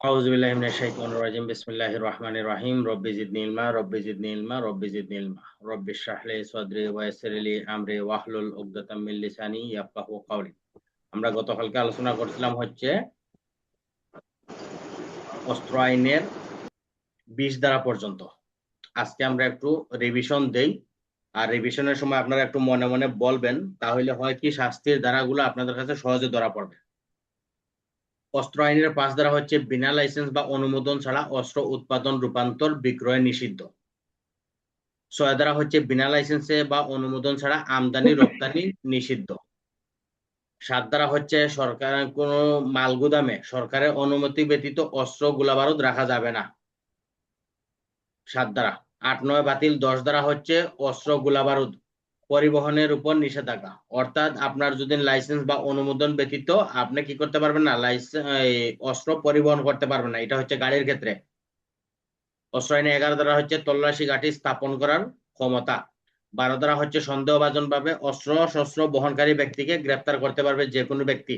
আউযু বিল্লাহি মিনাশ শাইতানির রাজিম বিসমিল্লাহির রহমানির রহিম রব্বি জিদনি ইলমা রব্বি জিদনি ইলমা রব্বি জিদনি ইলমা রব্বি ইশরাহ লি সাদরি ওয়া ইয়াসসির লি আমরি ওয়াহলুল উকদাতাম মিন লিসানি ইয়াফকাহু কাওলি। আমরা গতকালকে আলোচনা করছিলাম হচ্ছে অস্ত্র আইনের 20 ধারা পর্যন্ত। আজকে আমরা একটু রিভিশন দেই, আর রিভিশনের সময় আপনারা একটু মনে মনে বলবেন, তাহলে হয় কি শাস্তির ধারাগুলো আপনাদের কাছে সহজে ধরা পড়বে। অস্ত্র আইনের 5 ধারা হচ্ছে বিনা লাইসেন্স বা অনুমোদন ছাড়া অস্ত্র উৎপাদন, রূপান্তর, বিক্রয় নিষিদ্ধ। 6 ধারা হচ্ছে বিনা লাইসেন্সে বা অনুমোদন ছাড়া আমদানি রপ্তানি নিষিদ্ধ। 7 ধারা হচ্ছে সরকারের কোনো মাল গুদামে সরকারের অনুমতি ব্যতীত অস্ত্র গোলাবারুদ রাখা যাবে না। 7 ধারা। 8, 9 বাতিল। 10 ধারা হচ্ছে অস্ত্র গোলাবারুদ পরিবহনের উপর নিষেধাজ্ঞা, অর্থাৎ আপনার যদি লাইসেন্স বা অনুমোদন ব্যতীত আপনি কি করতে পারবেন না, অস্ত্র পরিবহন করতে পারবেন না, এটা হচ্ছে গাড়ির ক্ষেত্রে। অস্ত্র আইনে 11 ধারা হচ্ছে তল্লাশি ঘাঁটি স্থাপন করার ক্ষমতা। 12 ধারা হচ্ছে সন্দেহভাজন ভাবে অস্ত্র শস্ত্র বহনকারী ব্যক্তিকে গ্রেপ্তার করতে পারবে যে কোনো ব্যক্তি।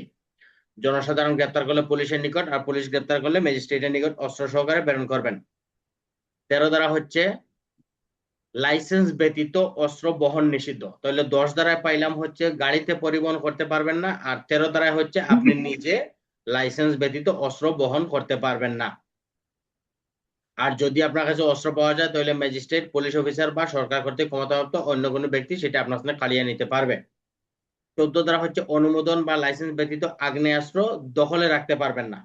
জনসাধারণ গ্রেপ্তার করলে পুলিশের নিকট, আর পুলিশ গ্রেপ্তার করলে ম্যাজিস্ট্রেটের নিকট অস্ত্র সহকারে প্রেরণ করবেন। 13 ধারা হচ্ছে লাইসেন্স ব্যতীত অস্ত্র বহন নিষিদ্ধ। তাহলে 10 ধারায় পাইলাম হচ্ছে গাড়িতে পরিবহন করতে পারবেন না, আর 13 ধারায় হচ্ছে আপনি নিজে লাইসেন্স ব্যতীত অস্ত্র বহন করতে পারবেন না। আর যদি আপনার কাছে অস্ত্র পাওয়া যায় তাহলে ম্যাজিস্ট্রেট, পুলিশ অফিসার বা সরকার কর্তৃক ক্ষমতাপ্রাপ্ত অন্য কোনো ব্যক্তি সেটা আপনার সামনে কাড়িয়ে নিতে পারবে। 14 ধারা হচ্ছে অনুমোদন বা লাইসেন্স ব্যতীত আগ্নেয়াস্ত্র দখলে রাখতে পারবেন না।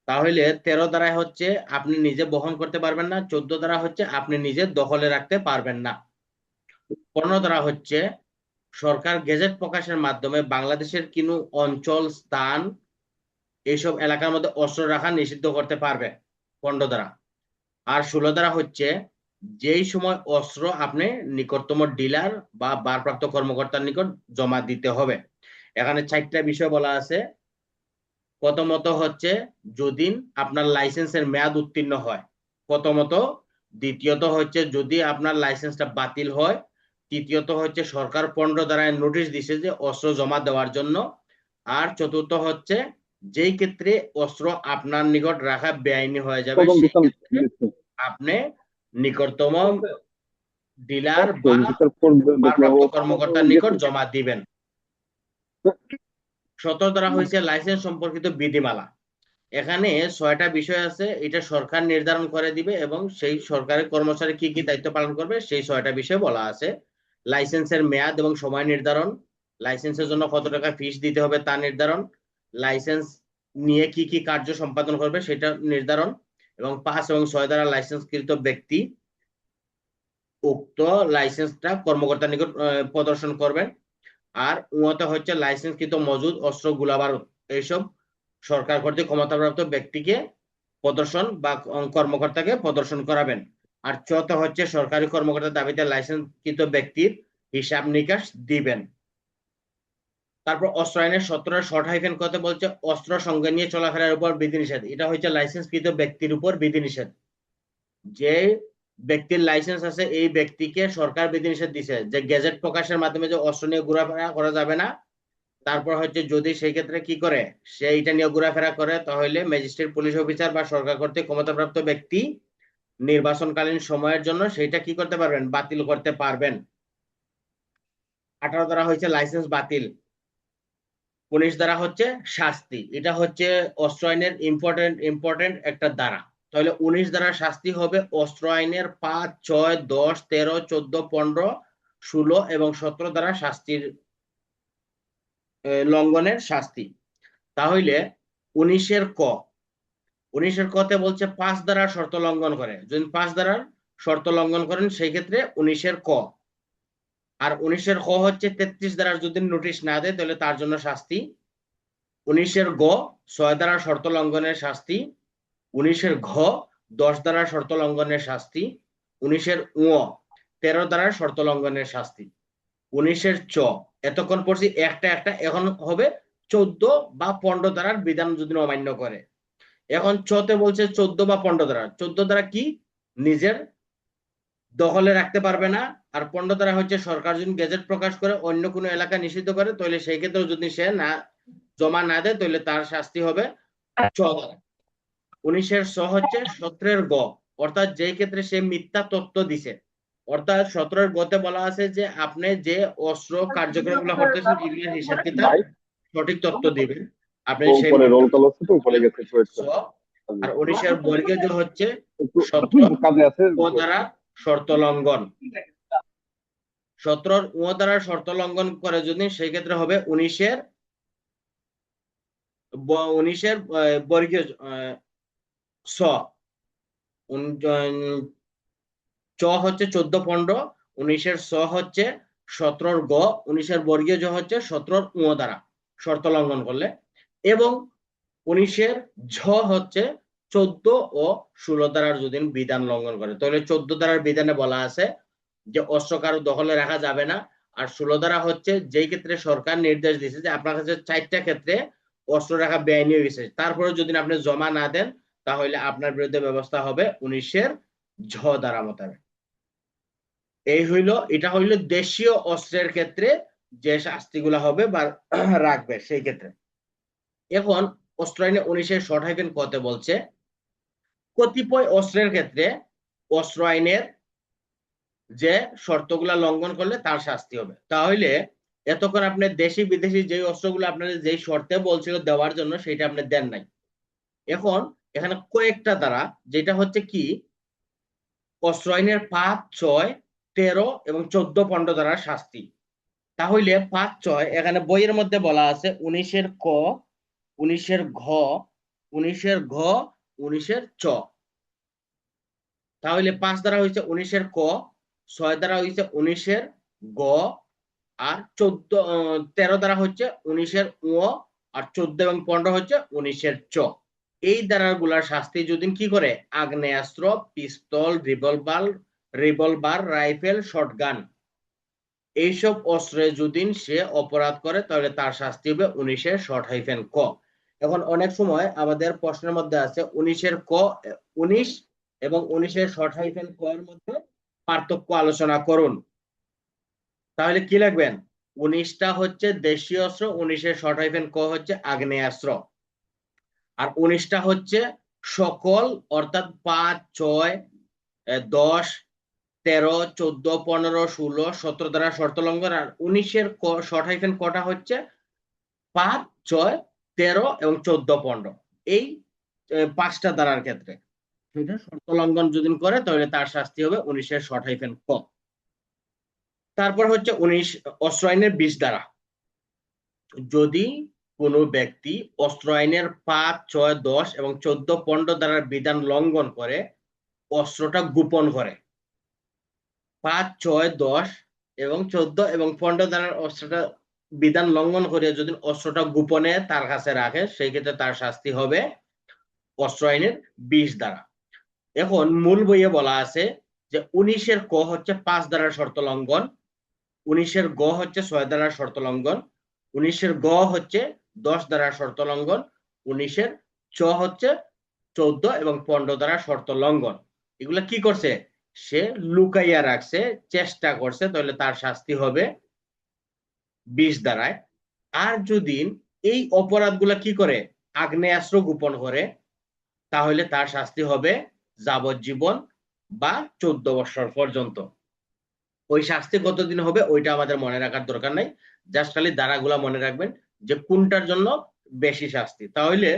তাহলে 13 ধারায় হচ্ছে আপনি নিজে বহন করতে পারবেন না, 14 ধারা হচ্ছে আপনি নিজে দখলে রাখতে পারবেন না। 15 ধারা হচ্ছে সরকার গেজেট প্রকাশের মাধ্যমে বাংলাদেশের কোনো অঞ্চল, স্থান, এইসব এলাকার মধ্যে অস্ত্র রাখা নিষিদ্ধ করতে পারবে 15 ধারা। আর 16 ধারা হচ্ছে যেই সময় অস্ত্র আপনি নিকটতম ডিলার বা ভারপ্রাপ্ত কর্মকর্তার নিকট জমা দিতে হবে। এখানে 4টা বিষয় বলা আছে। প্রথমত হচ্ছে যদি আপনার লাইসেন্সের মেয়াদ উত্তীর্ণ হয়, প্রথমত। দ্বিতীয়ত হচ্ছে যদি আপনার লাইসেন্সটা বাতিল হয়। তৃতীয়ত হচ্ছে সরকার 15 ধারায় নোটিশ দিছে যে অস্ত্র জমা দেওয়ার জন্য। আর চতুর্থ হচ্ছে যেই ক্ষেত্রে অস্ত্র আপনার নিকট রাখা বেআইনি হয়ে যাবে সেই ক্ষেত্রে আপনি নিকটতম ডিলার বা ভারপ্রাপ্ত কর্মকর্তার নিকট জমা দিবেন। 17 ধারা হয়েছে লাইসেন্স সম্পর্কিত বিধিমালা। এখানে 6টা বিষয় আছে, এটা সরকার নির্ধারণ করে দিবে এবং সেই সরকারের কর্মচারী কি কি দায়িত্ব পালন করবে সেই 6টা বিষয় বলা আছে। লাইসেন্সের মেয়াদ এবং সময় নির্ধারণ, লাইসেন্সের জন্য কত টাকা ফিস দিতে হবে তা নির্ধারণ, লাইসেন্স নিয়ে কি কি কার্য সম্পাদন করবে সেটা নির্ধারণ, এবং 5 এবং 6 দ্বারা লাইসেন্সকৃত ব্যক্তি উক্ত লাইসেন্সটা কর্মকর্তার নিকট প্রদর্শন করবেন। আর উন্নত হচ্ছে লাইসেন্সকৃত মজুদ অস্ত্র, গোলাবারুদ এইসব সরকার কর্তৃক ক্ষমতাপ্রাপ্ত ব্যক্তিকে প্রদর্শন বা কর্মকর্তাকে প্রদর্শন করাবেন। আর চত হচ্ছে সরকারি কর্মকর্তার দাবিতে লাইসেন্সকৃত ব্যক্তির হিসাব নিকাশ দিবেন। তারপর অস্ত্র আইনের 17 শর্ট হাইফেন কতে বলছে অস্ত্র সঙ্গে নিয়ে চলাফেরার উপর বিধিনিষেধ। এটা হচ্ছে লাইসেন্সকৃত ব্যক্তির উপর বিধিনিষেধ। যে ব্যক্তির লাইসেন্স আছে এই ব্যক্তিকে সরকার বিধিনিষেধ দিছে যে গেজেট প্রকাশের মাধ্যমে যে অস্ত্র নিয়ে ঘোরাফেরা করা যাবে না। তারপর হচ্ছে যদি সেই ক্ষেত্রে কি করে সে এটা নিয়ে ঘোরাফেরা করে তাহলে ম্যাজিস্ট্রেট, পুলিশ অফিসার বা সরকার কর্তৃক ক্ষমতাপ্রাপ্ত ব্যক্তি নির্বাচনকালীন সময়ের জন্য সেইটা কি করতে পারবেন, বাতিল করতে পারবেন। 18 ধারা হচ্ছে লাইসেন্স বাতিল। 19 ধারা হচ্ছে শাস্তি। এটা হচ্ছে অস্ত্র আইনের ইম্পর্টেন্ট একটা ধারা। তাহলে 19 ধারা শাস্তি হবে অস্ত্র আইনের 5, 6, 10, 13, 14, 15, 16 এবং 17 ধারা শাস্তির লঙ্ঘনের শাস্তি। তাহলে 19-এর ক, 19-এর কতে বলছে 5 ধারার শর্ত লঙ্ঘন করে, যদি 5 ধারার শর্ত লঙ্ঘন করেন সেই ক্ষেত্রে 19-এর ক। আর 19-এর খ হচ্ছে 33 ধারার যদি নোটিশ না দেয় তাহলে তার জন্য শাস্তি। 19-এর গ 6 ধারার শর্ত লঙ্ঘনের শাস্তি। 19-এর ঘ 10 ধারার শর্ত লঙ্ঘনের শাস্তি। 19-এর উ 13 ধারার শর্ত লঙ্ঘনের শাস্তি। 19-এর চ এতক্ষণ পড়ছি একটা একটা, এখন হবে 14 বা 15 ধারার বিধান যদি অমান্য করে। এখন চতে বলছে 14 বা 15 ধারা। 14 ধারা কি, নিজের দখলে রাখতে পারবে না। আর 15 ধারা হচ্ছে সরকার যদি গেজেট প্রকাশ করে অন্য কোনো এলাকা নিষিদ্ধ করে তাহলে সেই ক্ষেত্রে যদি সে না জমা না দেয় তাহলে তার শাস্তি হবে চ ধারা। 19-এর স হচ্ছে 17-এর গ, অর্থাৎ যেই ক্ষেত্রে সে মিথ্যা তথ্য দিছে। অর্থাৎ 17-এর গতে বলা আছে যে আপনি যে অস্ত্র কার্যক্রমগুলো করতেছেন এগুলোর হিসাব কিতাব ভাই সঠিক তথ্য দিবেন, আপনি ও সেই উপরে রোল মিথ্যা কল হচ্ছে তো উপরে গেছে একটু wait স। করেন। আর 19-এর বর্গীয় জ হচ্ছে একটু 17 কাজে আছে। ও দ্বারা শর্ত লঙ্ঘন। 17 ও দ্বারা শর্ত লঙ্ঘন করে যদি সেই ক্ষেত্রে হবে 19-এর বর্গীয় স। চ হচ্ছে 14-15, 19-এর স হচ্ছে 17-র গ, 19-এর বর্গীয় জ হচ্ছে 17-র উ দ্বারা শর্ত লঙ্ঘন করলে, এবং 19-এর ঝ হচ্ছে 14 ও 16 ধারার যদি বিধান লঙ্ঘন করে। তাহলে 14 ধারার বিধানে বলা আছে যে অস্ত্র কারো দখলে রাখা যাবে না। আর 16 ধারা হচ্ছে যেই ক্ষেত্রে সরকার নির্দেশ দিয়েছে যে আপনার কাছে 4টা ক্ষেত্রে অস্ত্র রাখা বেআইনি হয়ে গেছে, তারপরে যদি আপনি জমা না দেন তাহলে আপনার বিরুদ্ধে ব্যবস্থা হবে 19-এর ঝ ধারা মোতাবেক। এটা হইল দেশীয় অস্ত্রের ক্ষেত্রে যে শাস্তিগুলো হবে বা রাখবে সেই ক্ষেত্রে। এখন অস্ত্র আইনে 19-এর শর্ট হাইফেন কতে বলছে কতিপয় অস্ত্রের ক্ষেত্রে অস্ত্র আইনের যে শর্তগুলা লঙ্ঘন করলে তার শাস্তি হবে। তাহলে এতক্ষণ আপনি দেশি বিদেশি যে অস্ত্রগুলো আপনাদের যেই শর্তে বলছিল দেওয়ার জন্য সেটা আপনি দেন নাই। এখন এখানে কয়েকটা দ্বারা, যেটা হচ্ছে কি অস্ত্র আইনের 5, 6, 13 এবং 14, 15 দ্বারা শাস্তি। তাহলে 5, 6 এখানে বইয়ের মধ্যে বলা আছে 19-এর ক, 19-এর ঘ, 19-এর ঘ, 19-এর চ। তাহলে 5 দ্বারা হয়েছে 19-এর ক, 6 দ্বারা হয়েছে 19-এর গ, আর 13 দ্বারা হচ্ছে 19-এর উ, আর 14 এবং 15 হচ্ছে 19-এর চ। এই দ্বারাগুলার শাস্তি যদি কি করে আগ্নেয়াস্ত্র, পিস্তল, রিভলভার, রাইফেল, শটগান এইসব অস্ত্রে যদি সে অপরাধ করে তাহলে তার শাস্তি হবে 19-এর শর্ট হাইফেন ক। এখন অনেক সময় আমাদের প্রশ্নের মধ্যে আছে 19-এর ক, 19 এবং 19-এর শর্ট হাইফেন ক এর মধ্যে পার্থক্য আলোচনা করুন। তাহলে কি লিখবেন? 19টা হচ্ছে দেশীয় অস্ত্র, 19-এর শর্ট হাইফেন ক হচ্ছে আগ্নেয়াস্ত্র। আর 19টা হচ্ছে সকল, অর্থাৎ 5, 6, 10, 13, 14, 15, 16, 17 দ্বারা শর্ত লঙ্ঘন। আর 19-এর শর্ট হাইফেন কটা হচ্ছে 5, 6, 13 এবং 14, 15 এই 5টা ধারার ক্ষেত্রে সেটা শর্ত লঙ্ঘন যদি করে তাহলে তার শাস্তি হবে 19-এর শর্ট হাইফেন ক। তারপর হচ্ছে 19 অস্ত্র আইনের 20 ধারা। যদি কোনো ব্যক্তি অস্ত্র আইনের 5, 6, 10 এবং 14, 15 ধারার বিধান লঙ্ঘন করে অস্ত্রটা গোপন করে, 5, 6, 10 এবং 14 এবং 15 ধারার অস্ত্রটা বিধান লঙ্ঘন করে যদি অস্ত্রটা গোপনে তার কাছে রাখে সেই ক্ষেত্রে তার শাস্তি হবে অস্ত্র আইনের 20 ধারা। এখন মূল বইয়ে বলা আছে যে 19-এর ক হচ্ছে 5 ধারার শর্ত লঙ্ঘন, 19-এর গ হচ্ছে 6 ধারার শর্ত লঙ্ঘন, 19-এর গ হচ্ছে 10 ধারার শর্ত লঙ্ঘন, 19-এর চ হচ্ছে 14 এবং 15 ধারার শর্ত লঙ্ঘন। এগুলা কি করছে? সে লুকাইয়া রাখছে, চেষ্টা করছে, তাহলে তার শাস্তি হবে 20 ধারায়। আর যদি এই অপরাধগুলা কি করে আগ্নেয়াস্ত্র গোপন করে তাহলে তার শাস্তি হবে যাবজ্জীবন বা 14 বছর পর্যন্ত। ওই শাস্তি কতদিন হবে ওইটা আমাদের মনে রাখার দরকার নাই, জাস্ট খালি ধারাগুলা মনে রাখবেন যে কোনটার জন্য বেশি শাস্তি। তাহলে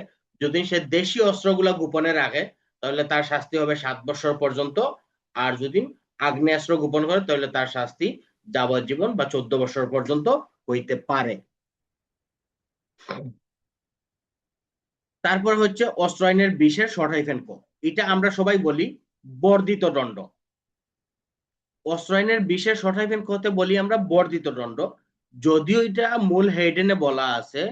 যদি সে দেশীয় অস্ত্রগুলা গোপনে রাখে তাহলে তার শাস্তি হবে 7 বছর পর্যন্ত, আর যদি আগ্নেয়াস্ত্র গোপন করে তাহলে তার শাস্তি যাবজ্জীবন বা 14 বছর পর্যন্ত হইতে পারে। তারপর হচ্ছে অস্ত্র আইনের 20-এর শর্ট হাইফেন ক, এটা আমরা সবাই বলি বর্ধিত দণ্ড। অস্ত্র আইনের 20-এর শর্ট হাইফেন কতে বলি আমরা বর্ধিত দণ্ড, যদিও এটা মূল হেডেনে বলা আছে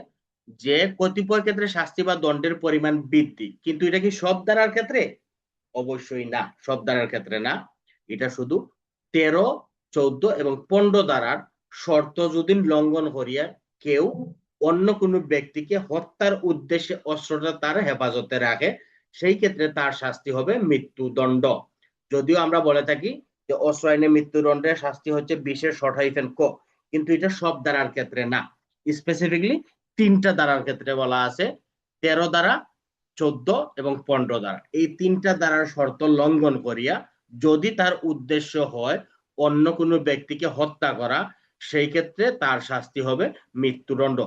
যে কতিপয় ক্ষেত্রে শাস্তি বা দণ্ডের পরিমাণ বৃদ্ধি, কিন্তু এটা কি সব ধারার ক্ষেত্রে? অবশ্যই না, সব ধারার ক্ষেত্রে না। এটা শুধু 13, 14 এবং 15 ধারার শর্ত যদি লঙ্ঘন করিয়া কেউ অন্য কোনো ব্যক্তিকে হত্যার উদ্দেশ্যে অস্ত্রটা তার হেফাজতে রাখে সেই ক্ষেত্রে তার শাস্তি হবে মৃত্যুদণ্ড। যদিও আমরা বলে থাকি যে অস্ত্র আইনে মৃত্যুদণ্ডের শাস্তি হচ্ছে 20-এর শর্ট হাইফেন ক, কিন্তু এটা সব ধারার ক্ষেত্রে না। স্পেসিফিকলি 3টা ধারার ক্ষেত্রে বলা আছে, 13 ধারা, 14 এবং 15 ধারা, এই 3টা ধারার শর্ত লঙ্ঘন করিয়া যদি তার উদ্দেশ্য হয় অন্য কোনো ব্যক্তিকে হত্যা করা, সেই ক্ষেত্রে তার শাস্তি হবে মৃত্যুদণ্ড।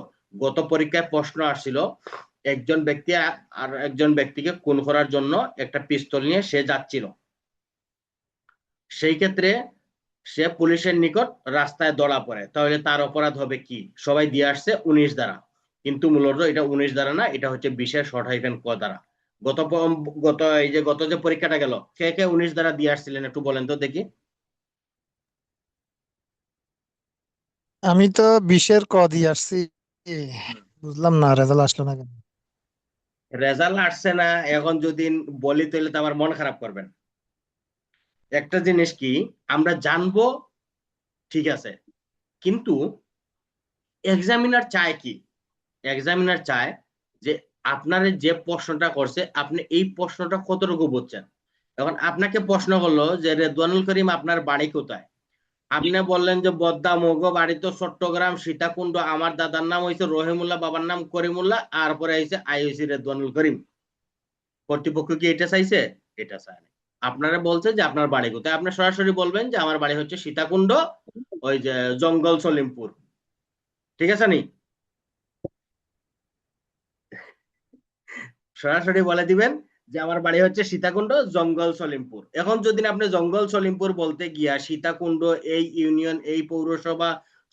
গত পরীক্ষায় প্রশ্ন আসছিল, একজন ব্যক্তি আর একজন ব্যক্তিকে খুন করার জন্য একটা পিস্তল নিয়ে সে যাচ্ছিল, সেই ক্ষেত্রে সে পুলিশের নিকট রাস্তায় ধরা পড়ে, তাহলে তার অপরাধ হবে কি? সবাই দিয়ে আসছে 19 ধারা, কিন্তু মূলত এটা 19 ধারা না, এটা হচ্ছে 20-এর শর্ট হাইফেন ক ধারা। গত গত যে পরীক্ষাটা গেল, কে কে 19 ধারা দিয়ে আসছিলেন একটু বলেন তো দেখি। আমি তো 20-এর ক দিয়ে আসছি। বুঝলাম না, রেজাল্ট আসলো না কেন? রেজাল্ট আসছে না, এখন যদি বলি তাহলে তো আমার মন খারাপ করবেন। একটা জিনিস কি, আমরা জানবো ঠিক আছে, কিন্তু এক্সামিনার চায় কি? এক্সামিনার চায় যে আপনার যে প্রশ্নটা করছে আপনি এই প্রশ্নটা কতটুকু বুঝছেন। এখন আপনাকে প্রশ্ন করলো যে রেদওয়ানুল করিম আপনার বাড়ি কোথায়, আপনি বললেন যে বদ্দা, মগ বাড়ি তো চট্টগ্রাম সীতাকুণ্ড, আমার দাদার নাম হয়েছে রহিমুল্লাহ, বাবার নাম করিমুল্লাহ, আর পরে হয়েছে আই হয়েছে রেদওয়ানুল করিম। কর্তৃপক্ষ কি এটা চাইছে? এটা চায় না। আপনারা বলছে যে আপনার বাড়ি কোথায়, আপনি সরাসরি বলবেন যে আমার বাড়ি হচ্ছে সীতাকুণ্ড, ওই যে জঙ্গল সলিমপুর। ঠিক আছে নি? সরাসরি বলে দিবেন যে আমার বাড়ি হচ্ছে সীতাকুণ্ড, জঙ্গল সলিমপুর। এখন যদি আপনি জঙ্গল সলিমপুর বলতে গিয়া সীতাকুণ্ড এই ইউনিয়ন, এই পৌরসভা,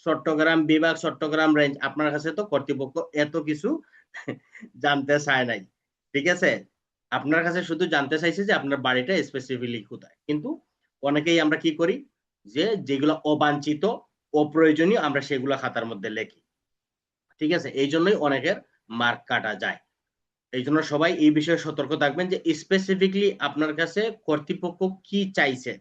চট্টগ্রাম বিভাগ, চট্টগ্রাম রেঞ্জ, আপনার কাছে তো কর্তৃপক্ষ এত কিছু জানতে চায় নাই। ঠিক আছে, আপনার কাছে শুধু জানতে চাইছে যে আপনার বাড়িটা স্পেসিফিকলি কোথায়। কিন্তু অনেকেই আমরা কি করি, যে যেগুলো অবাঞ্ছিত, অপ্রয়োজনীয়, আমরা সেগুলো খাতার মধ্যে লেখি। ঠিক আছে, এই জন্যই অনেকের মার্ক কাটা যায়। এই জন্য সবাই এই বিষয়ে সতর্ক থাকবেন যে স্পেসিফিকলি আপনার কাছে কর্তৃপক্ষ কি চাইছে।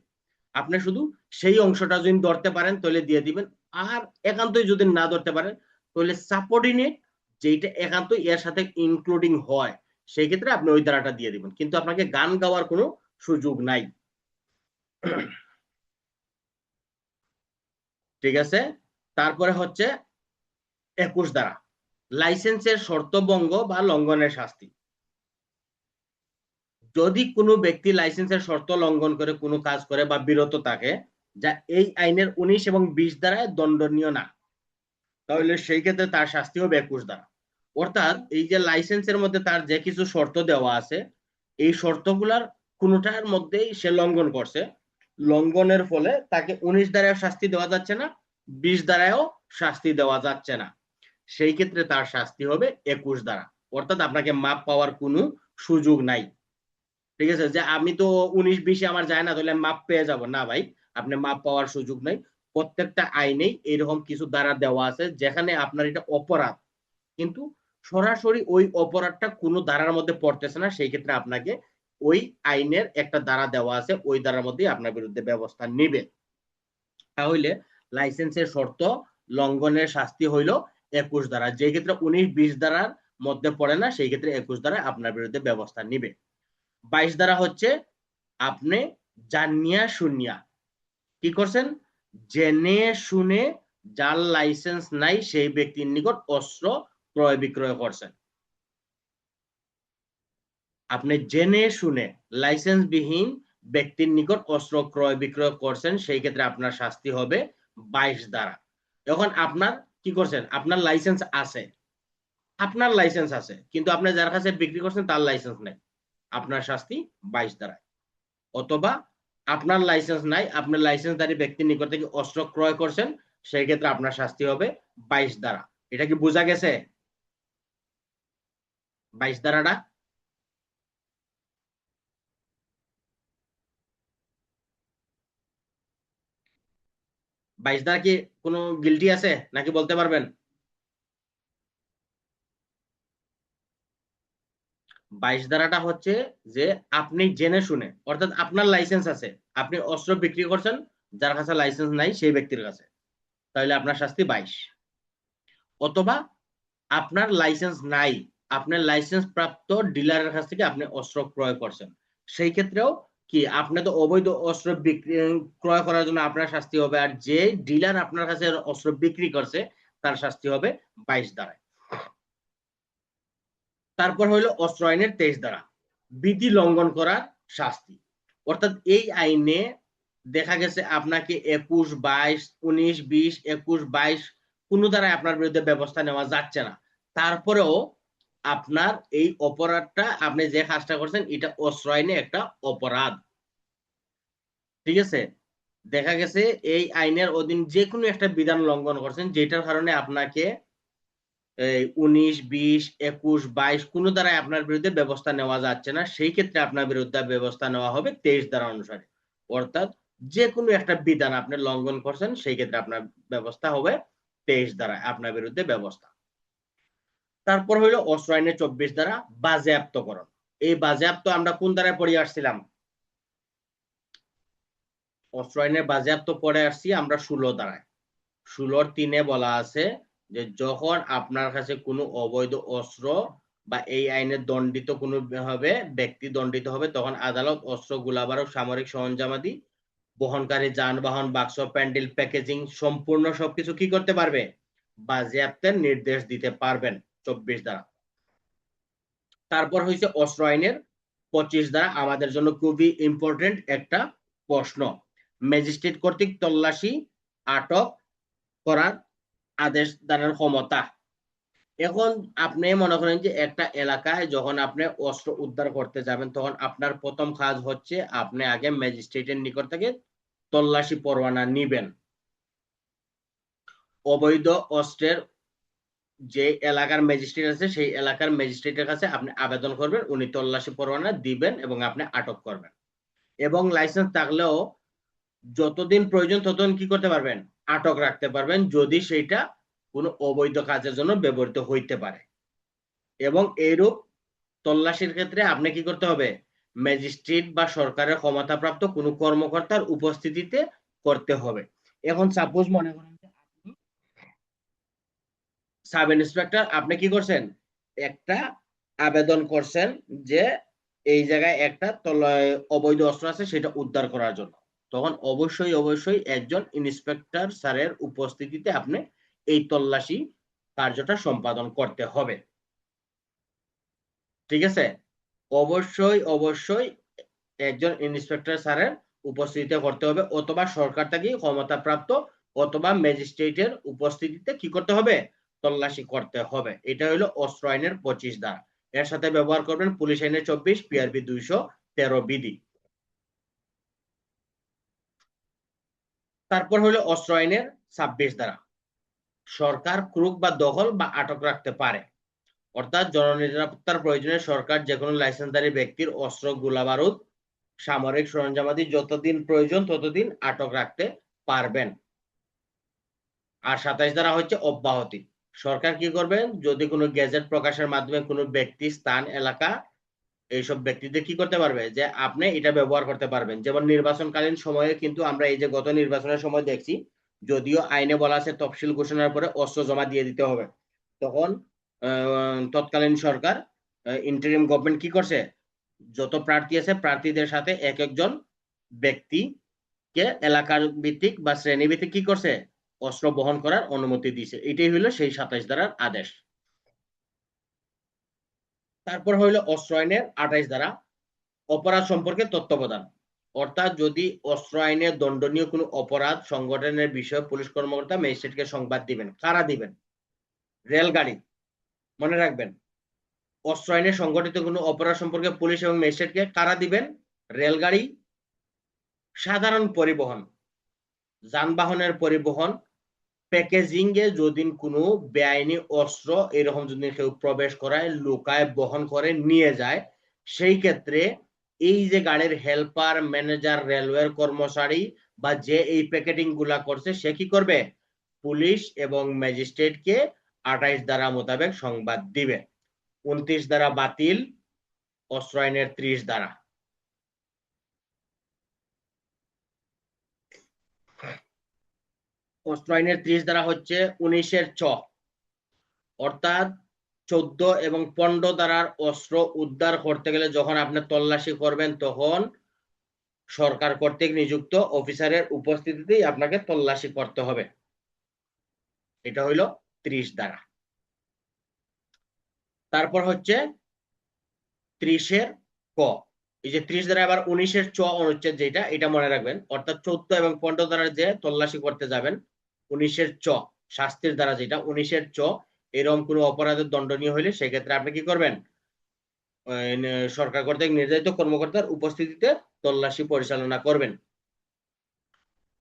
আপনি শুধু সেই অংশটা যদি ধরতে পারেন তাহলে দিয়ে দিবেন, আর একান্তই যদি না ধরতে পারেন তাহলে সাবঅর্ডিনেট যেটা একান্তই এর সাথে ইনক্লুডিং হয়, সেই ক্ষেত্রে আপনি ওই ধারাটা দিয়ে দিবেন, কিন্তু আপনাকে গান গাওয়ার কোনো সুযোগ নাই। ঠিক আছে, তারপরে হচ্ছে 21 ধারা, লাইসেন্সের শর্তভঙ্গ বা লঙ্ঘনের শাস্তি। যদি কোনো ব্যক্তি লাইসেন্সের শর্ত লঙ্ঘন করে কোনো কাজ করে বা বিরত থাকে, যা এই আইনের 19 এবং 20 দ্বারায় দণ্ডনীয় না, তাহলে সেই ক্ষেত্রে তার শাস্তি হবে 21 দ্বারা। অর্থাৎ এই যে লাইসেন্সের মধ্যে তার যে কিছু শর্ত দেওয়া আছে, এই শর্তগুলার কোনোটার মধ্যেই সে লঙ্ঘন করছে, লঙ্ঘনের ফলে তাকে 19 দ্বারাও শাস্তি দেওয়া যাচ্ছে না, 20 দ্বারাও শাস্তি দেওয়া যাচ্ছে না, সেই ক্ষেত্রে তার শাস্তি হবে 21 দ্বারা। অর্থাৎ আপনাকে মাপ পাওয়ার কোনো সুযোগ নাই। ঠিক আছে, যে আমি তো 19-20-এ আমার যায় না তাহলে মাপ পেয়ে যাব না, ভাই, আপনি মাপ পাওয়ার সুযোগ নাই। প্রত্যেকটা আইনেই এরকম কিছু ধারা দেওয়া আছে যেখানে আপনার এটা অপরাধ, কিন্তু সরাসরি ওই অপরাধটা কোনো ধারার মধ্যে পড়তেছে না, সেই ক্ষেত্রে আপনাকে ওই আইনের একটা ধারা দেওয়া আছে, ওই ধারার মধ্যে আপনার বিরুদ্ধে ব্যবস্থা নিবে। তাহলে লাইসেন্সের শর্ত লঙ্ঘনের শাস্তি হইল 21 ধারা, যে ক্ষেত্রে 19-20 ধারার মধ্যে পড়ে না, সেই ক্ষেত্রে 21 ধারা আপনার বিরুদ্ধে ব্যবস্থা নিবে। 22 ধারা হচ্ছে আপনি জানিয়া শুনিয়া কি করছেন, জেনে শুনে, যার লাইসেন্স নাই সেই ব্যক্তির নিকট অস্ত্র ক্রয় বিক্রয় করছেন। আপনি জেনে শুনে লাইসেন্স বিহীন ব্যক্তির নিকট অস্ত্র ক্রয় বিক্রয় করছেন, সেই ক্ষেত্রে আপনার শাস্তি হবে 22 ধারা। এখন আপনার কি করছেন, আপনার লাইসেন্স আছে, আপনার লাইসেন্স আছে, কিন্তু আপনি যার কাছে বিক্রি করছেন তার লাইসেন্স নেই, আপনার শাস্তি 22 ধারা। অথবা আপনার লাইসেন্স নাই, আপনি লাইসেন্সধারী ব্যক্তির নিকট থেকে অস্ত্র ক্রয় করছেন, সেই ক্ষেত্রে আপনার শাস্তি হবে 22 ধারা। এটা কি বোঝা গেছে 22 ধারাটা? 22 ধারা কি কোনো গিলটি আছে নাকি বলতে পারবেন? 22 ধারাটা হচ্ছে যে আপনি জেনে শুনে, অর্থাৎ আপনার লাইসেন্স আছে, আপনি অস্ত্র বিক্রি করছেন যার কাছে লাইসেন্স নাই সেই ব্যক্তির কাছে, তাহলে আপনার শাস্তি 22। অথবা আপনার লাইসেন্স নাই, আপনার লাইসেন্স প্রাপ্ত ডিলারের কাছ থেকে আপনি অস্ত্র ক্রয় করছেন, সেই ক্ষেত্রেও কি আপনি তো অবৈধ অস্ত্র বিক্রি ক্রয় করার জন্য আপনার শাস্তি হবে, আর যে ডিলার আপনার কাছে অস্ত্র বিক্রি করছে তার শাস্তি হবে 22 ধারায়। তারপর হইলো অস্ত্র আইনের 23 ধারা, বিধি লঙ্ঘন করার শাস্তি। অর্থাৎ এই আইনে দেখা গেছে আপনাকে 21, 22, 19, 20, 21, 22 কোনো দ্বারাই আপনার বিরুদ্ধে ব্যবস্থা নেওয়া যাচ্ছে না, তারপরেও আপনার এই অপরাধটা, আপনি যে কাজটা করছেন এটা অস্ত্র আইনে একটা অপরাধ। ঠিক আছে, দেখা গেছে এই আইনের অধীন যে কোনো একটা বিধান লঙ্ঘন করছেন, যেটার কারণে আপনাকে 19, 20, 21, 22 কোনো দ্বারাই আপনার বিরুদ্ধে ব্যবস্থা নেওয়া যাচ্ছে না, সেই ক্ষেত্রে আপনার বিরুদ্ধে ব্যবস্থা নেওয়া হবে 23 ধারা অনুসারে। অর্থাৎ যে কোনো একটা বিধান আপনি লঙ্ঘন করছেন, সেই ক্ষেত্রে আপনার ব্যবস্থা হবে 23 ধারায়, আপনার বিরুদ্ধে ব্যবস্থা। তারপর হইলো অস্ত্র আইনের 24 ধারা, বাজেয়াপ্তকরণ। এই বাজেয়াপ্ত আমরা কোন ধারায় পড়ে আসছিলাম? অস্ত্র আইনের বাজেয়াপ্ত পড়ে আসছি আমরা 16 ধারায়। 16-3 বলা আছে যে যখন আপনার কাছে কোনো অবৈধ অস্ত্র বা এই আইনে দণ্ডিত কোনো হবে ব্যক্তি দণ্ডিত হবে, তখন আদালত অস্ত্র, গোলাবারুদ, সামরিক সরঞ্জামাদি, বহনকারী যানবাহন, বাক্স, প্যান্ডেল, প্যাকেজিং সম্পূর্ণ সবকিছু কি করতে পারবে? বাজেয়াপ্তের নির্দেশ দিতে পারবেন, 24 ধারা। তারপর হয়েছে অস্ত্র আইনের 25 ধারা, আমাদের জন্য খুবই ইম্পর্টেন্ট একটা প্রশ্ন। ম্যাজিস্ট্রেট কর্তৃক তল্লাশি, আটক করার আদেশ দানের ক্ষমতা। এখন আপনি মনে করেন যে একটা এলাকায় যখন আপনি অস্ত্র উদ্ধার করতে যাবেন, তখন আপনার প্রথম কাজ হচ্ছে আপনি আগে ম্যাজিস্ট্রেটের নিকট থেকে তল্লাশি পরোয়ানা নিবেন। অবৈধ অস্ত্রের যে এলাকার ম্যাজিস্ট্রেট আছে, সেই এলাকার ম্যাজিস্ট্রেটের কাছে আপনি আবেদন করবেন, উনি তল্লাশি পরোয়ানা দিবেন এবং আপনি আটক করবেন। এবং লাইসেন্স থাকলেও যতদিন প্রয়োজন ততদিন কি করতে পারবেন? আটক রাখতে পারবেন, যদি সেইটা কোনো অবৈধ কাজের জন্য ব্যবহৃত হইতে পারে। এবং এইরূপ তল্লাশির ক্ষেত্রে আপনি কি করতে হবে? ম্যাজিস্ট্রেট বা সরকারের ক্ষমতাপ্রাপ্ত কোনো কর্মকর্তার উপস্থিতিতে করতে হবে। এখন সাপোজ মনে করেন যে আপনি সাব ইন্সপেক্টর, আপনি কি করছেন? একটা আবেদন করছেন যে এই জায়গায় একটা অবৈধ অস্ত্র আছে, সেটা উদ্ধার করার জন্য। তখন অবশ্যই অবশ্যই একজন ইন্সপেক্টর স্যারের উপস্থিতিতে আপনি এই তল্লাশি কার্যটা সম্পাদন করতে হবে। ঠিক আছে, অবশ্যই অবশ্যই একজন ইন্সপেক্টর স্যারের উপস্থিতিতে করতে হবে, অথবা সরকার থেকে ক্ষমতাপ্রাপ্ত অথবা ম্যাজিস্ট্রেটের উপস্থিতিতে কি করতে হবে? তল্লাশি করতে হবে। এটা হলো অস্ত্র আইনের 25 ধারা। এর সাথে ব্যবহার করবেন পুলিশ আইনের 24, পিআরবি 213 বিধি। তারপর হলো অস্ত্র আইনের 26 ধারা, সরকার ক্রুক বা দখল বা আটক রাখতে পারে। অর্থাৎ জননিরাপত্তার প্রয়োজনে সরকার যে কোনো লাইসেন্সধারী ব্যক্তির অস্ত্র, গোলাবারুদ, সামরিক সরঞ্জামাদি যতদিন প্রয়োজন ততদিন আটক রাখতে পারবেন। আর 27 ধারা হচ্ছে অব্যাহতি। সরকার কি করবেন? যদি কোনো গেজেট প্রকাশের মাধ্যমে কোনো ব্যক্তি, স্থান, এলাকা এইসব ব্যক্তিদের কি করতে পারবে? যে আপনি এটা ব্যবহার করতে পারবেন। যেমন নির্বাচনকালীন সময়ে কিন্তু আমরা এই যে গত নির্বাচনের সময় দেখছি, যদিও আইনে বলা আছে তফসিল ঘোষণার পরে অস্ত্র জমা দিয়ে দিতে হবে, তখন তৎকালীন সরকার, ইন্টারিম গভর্নমেন্ট কি করছে? যত প্রার্থী আছে প্রার্থীদের সাথে এক একজন ব্যক্তিকে এলাকার ভিত্তিক বা শ্রেণী ভিত্তিক কি করছে? অস্ত্র বহন করার অনুমতি দিয়েছে। এটাই হলো সেই 27 ধারার আদেশ। তারপর হইলো অস্ত্র আইনের 28 ধারা, অপরাধ সম্পর্কে তথ্য প্রদান। অর্থাৎ যদি অস্ত্র আইনে দণ্ডনীয় কোনো অপরাধ সংগঠনের বিষয়ে পুলিশ কর্মকর্তা ম্যাজিস্ট্রেটকে সংবাদ দিবেন। কারা দিবেন? রেলগাড়ি, মনে রাখবেন। অস্ত্র আইনে সংগঠিত কোনো অপরাধ সম্পর্কে পুলিশ এবং ম্যাজিস্ট্রেটকে কারা দিবেন? রেলগাড়ি, সাধারণ পরিবহন, যানবাহনের পরিবহন, প্যাকেজিং এ যদি কোনো বেআইনি অস্ত্র এরকম যদি কেউ প্রবেশ করায়, লুকায়, বহন করে নিয়ে যায়, সেই ক্ষেত্রে এই যে গাড়ির হেল্পার, ম্যানেজার, রেলওয়ের কর্মচারী বা যে এই প্যাকেটিং গুলা করছে, সে কি করবে? পুলিশ এবং ম্যাজিস্ট্রেটকে 28 ধারা মোতাবেক সংবাদ দিবে। 29 ধারা বাতিল, অস্ত্র আইনের 30 ধারা। অস্ত্র আইনের 30 ধারা হচ্ছে 19-এর চ, অর্থাৎ 14 এবং 15 ধারার অস্ত্র উদ্ধার করতে গেলে যখন আপনি তল্লাশি করবেন, তখন সরকার কর্তৃক নিযুক্ত অফিসারের উপস্থিতিতেই আপনাকে তল্লাশি করতে হবে। এটা হইল 30 ধারা। তারপর হচ্ছে 30-এর ক, এই যে 30 দ্বারা আবার 19-এর চ অনুচ্ছেদ যেটা, এটা মনে রাখবেন। অর্থাৎ 14 এবং 15 দ্বারা যে তল্লাশি করতে যাবেন, 19-এর চ শাস্তির দ্বারা যেটা 19-এর চ, এরকম কোনো অপরাধের দণ্ডনীয় হলে সেক্ষেত্রে আপনি কি করবেন, সরকার কর্তৃক নির্ধারিত কর্মকর্তার উপস্থিতিতে তল্লাশি পরিচালনা করবেন।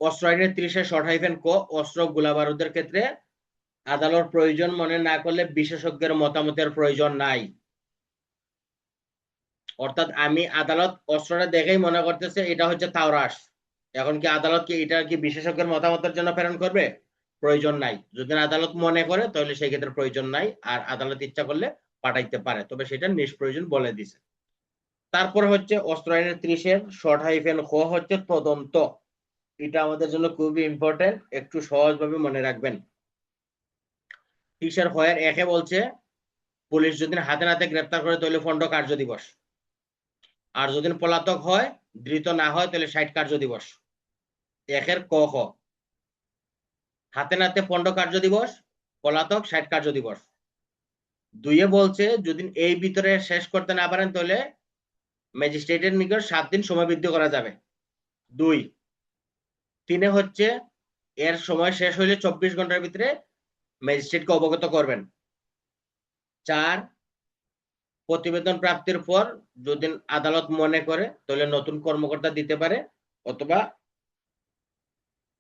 অস্ত্র আইনের 30-এর ক, অস্ত্র গোলাবারুদের ক্ষেত্রে আদালত প্রয়োজন মনে না করলে বিশেষজ্ঞের মতামতের প্রয়োজন নাই। অর্থাৎ আমি আদালত অস্ত্রটা দেখেই মনে করতেছে এটা হচ্ছে তাওরাস, এখন কি আদালত কি এটা কি বিশেষজ্ঞের মতামতের জন্য প্রেরণ করবে? প্রয়োজন নাই। যদি আদালত মনে করে তাহলে সেই ক্ষেত্রে প্রয়োজন নাই, আর আদালত ইচ্ছা করলে পাঠাইতে পারে, তবে সেটা নিষ্প্রয়োজন বলে দিছে। তারপর হচ্ছে অস্ত্র আইনের 30-এর খ হচ্ছে তদন্ত। এটা আমাদের জন্য খুবই ইম্পর্টেন্ট, একটু সহজভাবে মনে রাখবেন। 30-এর খ-এর একে বলছে পুলিশ যদি হাতে নাতে গ্রেপ্তার করে তাহলে 15 কার্য দিবস, আর যদি পলাতক হয়, ধৃত না হয়, তাহলে 60 কার্য দিবস। একের ক খ, হাতে নাতে 15 কার্য দিবস, পলাতক 60 কার্য দিবস। 2-এ বলছে যদি এই ভিতরে শেষ করতে না পারেন তাহলে ম্যাজিস্ট্রেটের নিকট 7 দিন সময় বৃদ্ধি করা যাবে। 2। 3-এ হচ্ছে এর সময় শেষ হইলে 24 ঘন্টার ভিতরে ম্যাজিস্ট্রেটকে অবগত করবেন। 4, প্রতিবেদন প্রাপ্তির পর যদি আদালত মনে করে তাহলে নতুন কর্মকর্তা দিতে পারে, অথবা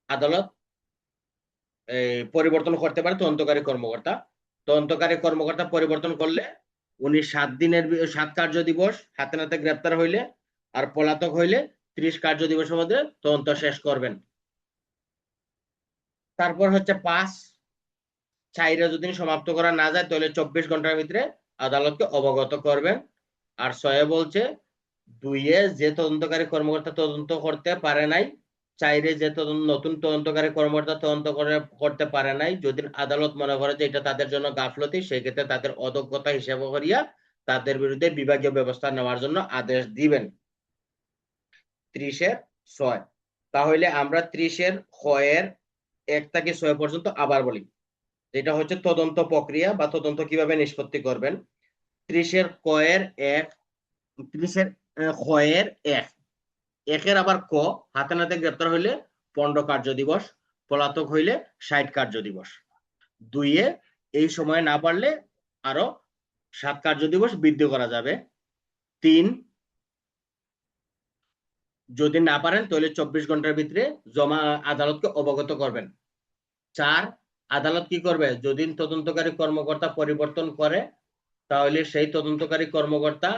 আদালত পরিবর্তন করতে পারে তদন্তকারী কর্মকর্তা। তদন্তকারী কর্মকর্তা পরিবর্তন করলে উনি 7 কার্য দিবস হাতে নাতে গ্রেপ্তার হইলে, আর পলাতক হইলে 30 কার্য দিবসের মধ্যে তদন্ত শেষ করবেন। তারপর হচ্ছে 5, চাইরা যদি সমাপ্ত করা না যায় তাহলে 24 ঘন্টার ভিতরে আদালতকে অবগত করবেন। আর 6-এ বলছে 2-এ যে তদন্তকারী কর্মকর্তা তদন্ত করতে পারে নাই, 4-এ যে নতুন তদন্তকারী কর্মকর্তা তদন্ত করতে পারে নাই, যদি আদালত মনে করে যে এটা তাদের জন্য গাফলতি, সেক্ষেত্রে তাদের অদক্ষতা হিসেবে করিয়া তাদের বিরুদ্ধে বিভাগীয় ব্যবস্থা নেওয়ার জন্য আদেশ দিবেন। 30-এর 6। তাহলে আমরা 30-এর খ-এর 1 থেকে 6 পর্যন্ত আবার বলি, যেটা হচ্ছে তদন্ত প্রক্রিয়া বা তদন্ত কিভাবে নিষ্পত্তি করবেন। 30-এর ক-এর 1, 30-এর খ-এর 1, একের আবার ক, হাতে নাতে গ্রেপ্তার হইলে 15 কার্য দিবস, পলাতক হইলে 60 কার্য দিবস। 2-এ এই সময় না পারলে আরো 7 কার্য দিবস বৃদ্ধি করা যাবে। 3, যদি না পারেন তাহলে 24 ঘন্টার ভিতরে জমা আদালতকে অবগত করবেন। 4, আদালত কি করবে, যদি তদন্তকারী কর্মকর্তা পরিবর্তন করে তাহলে সেই তদন্তকারী কর্মকর্তা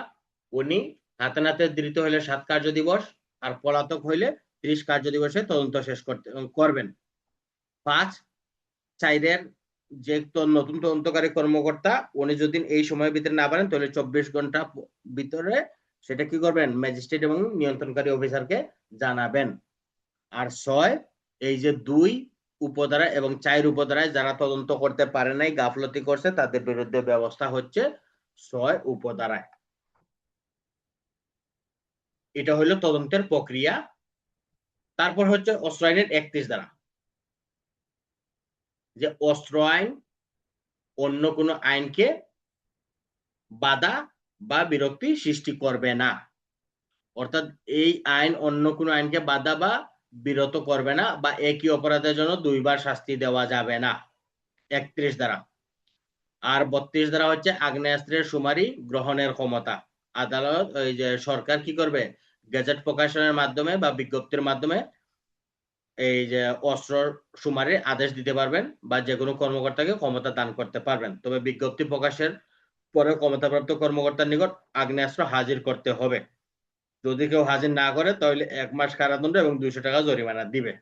উনি হাতে নাতে ধৃত হইলে 7 কার্য দিবস, আর পলাতক হইলে 30 কার্য দিবসে তদন্ত শেষ করবেন। 5, 4-এর যে নতুন তদন্তকারী কর্মকর্তা উনি যদি এই সময়ের ভিতরে না পারেন তাহলে 24 ঘন্টা ভিতরে সেটা কি করবেন, ম্যাজিস্ট্রেট এবং নিয়ন্ত্রণকারী অফিসারকে জানাবেন। আর 6, এই যে 2 উপধারা এবং 4 উপধারায় যারা তদন্ত করতে পারে নাই, গাফলতি করছে, তাদের বিরুদ্ধে ব্যবস্থা হচ্ছে 6 উপধারায়। এটা হলো তদন্তের প্রক্রিয়া। তারপর হচ্ছে অস্ত্র আইনের 31 ধারা, যে অস্ত্র আইন অন্য কোনো আইনকে বাধা বা বিরক্তি সৃষ্টি করবে না। অর্থাৎ এই আইন অন্য কোনো আইনকে বাধা বা বিরত করবে না, বা একই অপরাধের জন্য 2 বার শাস্তি দেওয়া যাবে না। 31 ধারা। আর 32 ধারা হচ্ছে আগ্নেয়াস্ত্রের সুমারি গ্রহণের ক্ষমতা। আদালত ওই যে সরকার কি করবে, গেজেট প্রকাশনের মাধ্যমে বা বিজ্ঞপ্তির মাধ্যমে এই যে অস্ত্র সুমারির আদেশ দিতে পারবেন, বা যে কোনো কর্মকর্তাকে ক্ষমতা দান করতে পারবেন। তবে বিজ্ঞপ্তি প্রকাশের পরে ক্ষমতাপ্রাপ্ত কর্মকর্তার নিকট আগ্নেয়াস্ত্র হাজির করতে হবে। যদি কেউ হাজির না করে তাহলে 1 মাস কারাদণ্ড এবং 200 টাকা জরিমানা দিবে।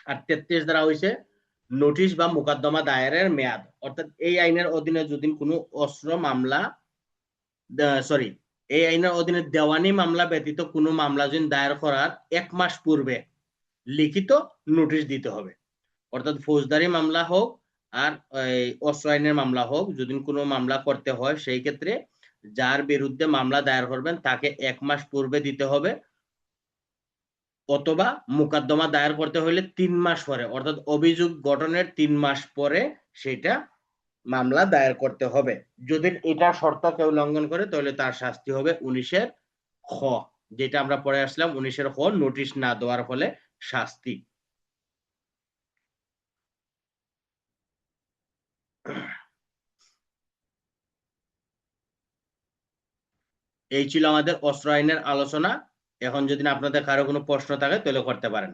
আর 33 ধারা হইছে নোটিশ বা মোকদ্দমা দায়েরের মেয়াদ। অর্থাৎ এই আইনের অধীনে যদি কোনো অস্ত্র মামলা, এই আইনের অধীনে দেওয়ানি মামলা ব্যতীত কোনো মামলা যদি দায়ের করার 1 মাস পূর্বে লিখিত নোটিশ দিতে হবে। অর্থাৎ ফৌজদারি মামলা হোক আর অস্ত্র আইনের মামলা হোক, যদি কোনো মামলা করতে হয় সেই ক্ষেত্রে যার বিরুদ্ধে মামলা দায়ের করবেন তাকে 1 মাস পূর্বে দিতে হবে, অথবা মোকদ্দমা দায়ের করতে হলে 3 মাস পরে, অর্থাৎ অভিযোগ গঠনের 3 মাস পরে সেটা মামলা দায়ের করতে হবে। যদি এটা শর্ত কেউ লঙ্ঘন করে তাহলে তার শাস্তি হবে 19-এর খ, যেটা আমরা পড়ে আসলাম। 19-এর খ, নোটিশ না দেওয়ার ফলে শাস্তি। এই ছিল আমাদের অস্ত্র আইনের আলোচনা। এখন যদি আপনাদের কারো কোনো প্রশ্ন থাকে তাহলে করতে পারেন।